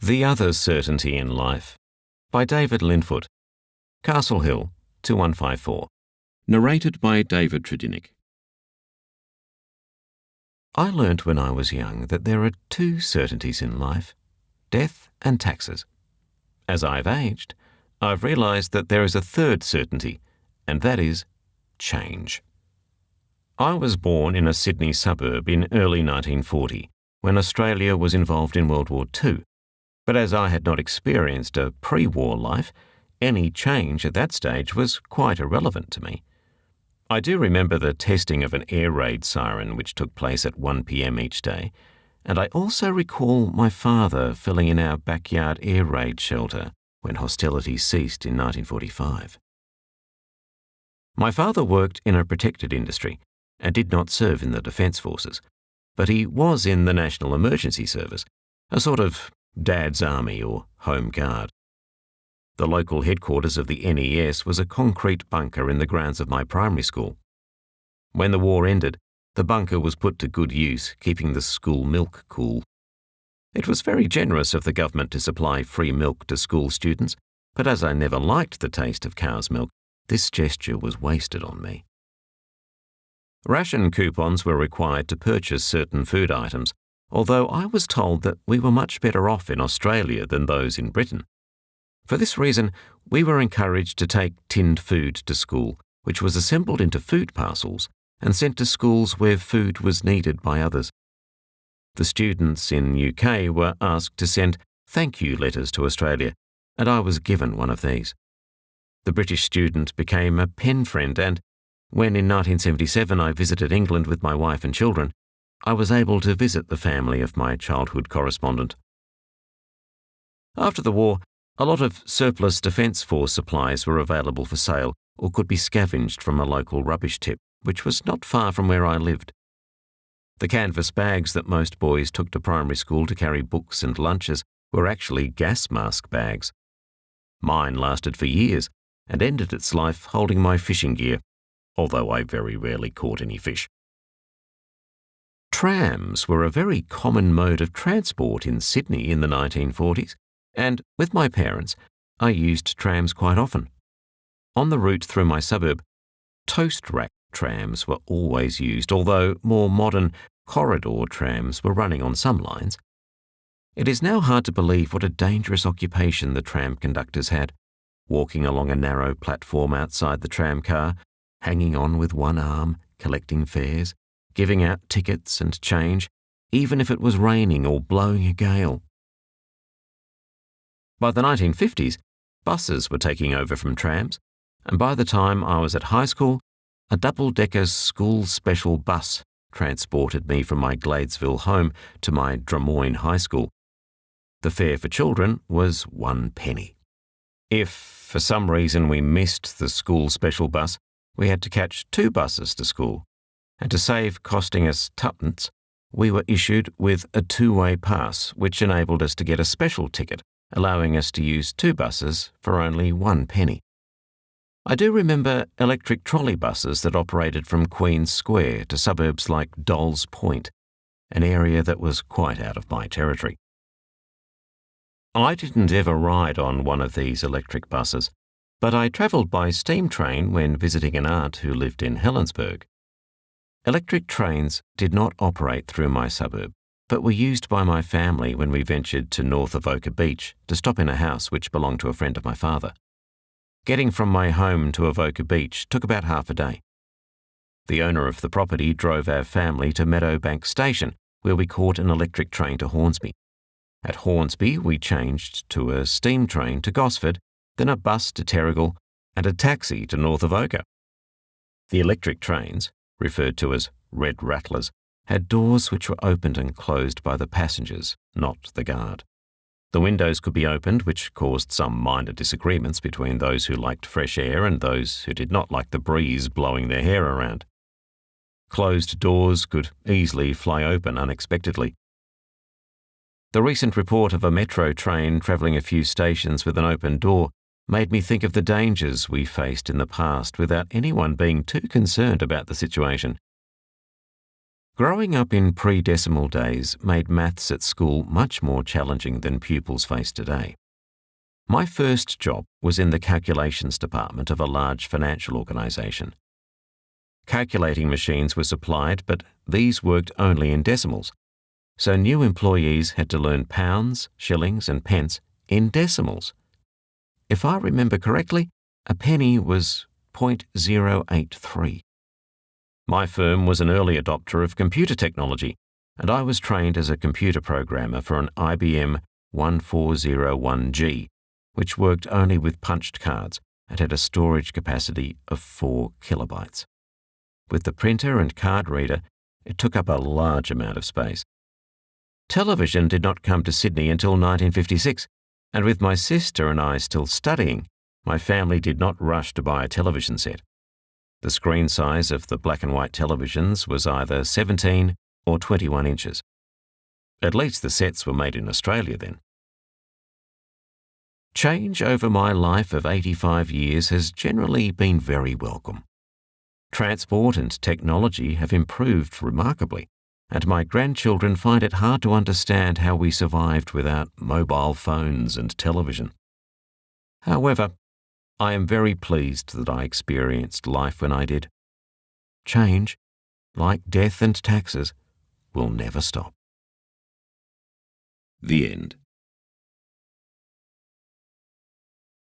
The Other Certainty in Life by David Linfoot. Castle Hill, 2154. Narrated by David Tredinnick. I learnt when I was young that there are two certainties in life, death and taxes. As I've aged, I've realised that there is a third certainty, and that is change. I was born in a Sydney suburb in early 1940, when Australia was involved in World War II. But as I had not experienced a pre-war life, any change at that stage was quite irrelevant to me. I do remember the testing of an air raid siren which took place at 1 p.m. each day, and I also recall my father filling in our backyard air raid shelter when hostilities ceased in 1945. My father worked in a protected industry and did not serve in the Defence Forces, but he was in the National Emergency Service, a sort of Dad's Army or Home Guard. The local headquarters of the NES was a concrete bunker in the grounds of my primary school. When the war ended, the bunker was put to good use, keeping the school milk cool. It was very generous of the government to supply free milk to school students, but as I never liked the taste of cow's milk, this gesture was wasted on me. Ration coupons were required to purchase certain food items, although I was told that we were much better off in Australia than those in Britain. For this reason, we were encouraged to take tinned food to school, which was assembled into food parcels and sent to schools where food was needed by others. The students in UK were asked to send thank you letters to Australia, and I was given one of these. The British student became a pen friend, and when in 1977 I visited England with my wife and children, I was able to visit the family of my childhood correspondent. After the war, a lot of surplus Defence Force supplies were available for sale or could be scavenged from a local rubbish tip, which was not far from where I lived. The canvas bags that most boys took to primary school to carry books and lunches were actually gas mask bags. Mine lasted for years and ended its life holding my fishing gear, although I very rarely caught any fish. Trams were a very common mode of transport in Sydney in the 1940s, and with my parents, I used trams quite often. On the route through my suburb, toast rack trams were always used, although more modern corridor trams were running on some lines. It is now hard to believe what a dangerous occupation the tram conductors had, walking along a narrow platform outside the tram car, hanging on with one arm, collecting fares, giving out tickets and change, even if it was raining or blowing a gale. By the 1950s, buses were taking over from trams, and by the time I was at high school, a double-decker school special bus transported me from my Gladesville home to my Drummoyne High School. The fare for children was 1 penny. If, for some reason, we missed the school special bus, we had to catch 2 buses to school, and to save costing us tuppence, we were issued with a 2-way pass, which enabled us to get a special ticket, allowing us to use 2 buses for only 1 penny. I do remember electric trolley buses that operated from Queen's Square to suburbs like Dolls Point, an area that was quite out of my territory. I didn't ever ride on one of these electric buses, but I travelled by steam train when visiting an aunt who lived in Helensburgh. Electric trains did not operate through my suburb, but were used by my family when we ventured to north of Avoca Beach to stop in a house which belonged to a friend of my father. Getting from my home to Avoca Beach took about half a day. The owner of the property drove our family to Meadowbank Station, where we caught an electric train to Hornsby. At Hornsby, we changed to a steam train to Gosford, then a bus to Terrigal, and a taxi to North Avoca. The electric trains, referred to as Red Rattlers, had doors which were opened and closed by the passengers, not the guard. The windows could be opened, which caused some minor disagreements between those who liked fresh air and those who did not like the breeze blowing their hair around. Closed doors could easily fly open unexpectedly. The recent report of a metro train travelling a few stations with an open door made me think of the dangers we faced in the past without anyone being too concerned about the situation. Growing up in pre-decimal days made maths at school much more challenging than pupils face today. My first job was in the calculations department of a large financial organisation. Calculating machines were supplied, but these worked only in decimals, so new employees had to learn pounds, shillings and pence in decimals. If I remember correctly, a penny was 0.083. My firm was an early adopter of computer technology, and I was trained as a computer programmer for an IBM 1401G, which worked only with punched cards and had a storage capacity of 4 kilobytes. With the printer and card reader, it took up a large amount of space. Television did not come to Sydney until 1956, and with my sister and I still studying, my family did not rush to buy a television set. The screen size of the black and white televisions was either 17 or 21 inches. At least the sets were made in Australia then. Change over my life of 85 years has generally been very welcome. Transport and technology have improved remarkably, and my grandchildren find it hard to understand how we survived without mobile phones and television. However, I am very pleased that I experienced life when I did. Change, like death and taxes, will never stop. The end.